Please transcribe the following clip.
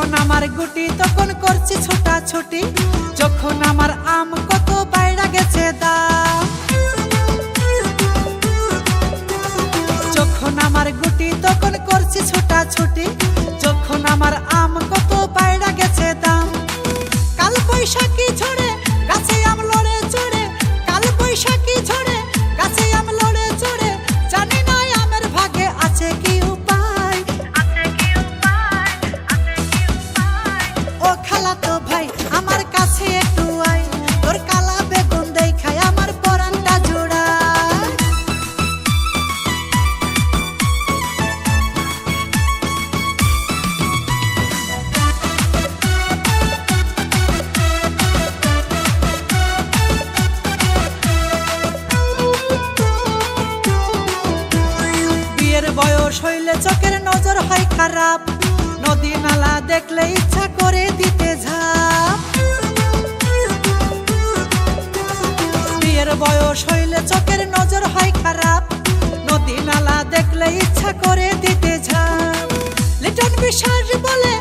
যখন আমার গুটি তখন করছি ছোটাছুটি, যখন আমার আম কত বাইরা গেছে দাম। যখন আমার গুটি তখন করছি ছোটাছুটি, যখন আমার আম কত বাইরা গেছে দাম। কাল বৈশাখী ঝড়ে গাছে আম লড়ে চড়ে, কাল বৈশাখী ঝড়ে গাছে আম লড়ে চড়ে, জানি না আমের ভাগে আছে কি উপায়। ও খালাতো ভাই আমার কাছে একটু আয়, তোর কালা বেগুন দেখাই আমার পরানটা জোড়ায়। বিয়ের বয়স হইলে চোখের নজর হয় খারাপ, নদী নালা দেখলে ইচ্ছা করে দিতে ঝাঁপ। বিয়ের বয়স হইলে চোখের নজর হয় খারাপ, নদী নালা দেখলে ইচ্ছা করে দিতে ঝাঁপ। লিটন বিশ্বাস বলে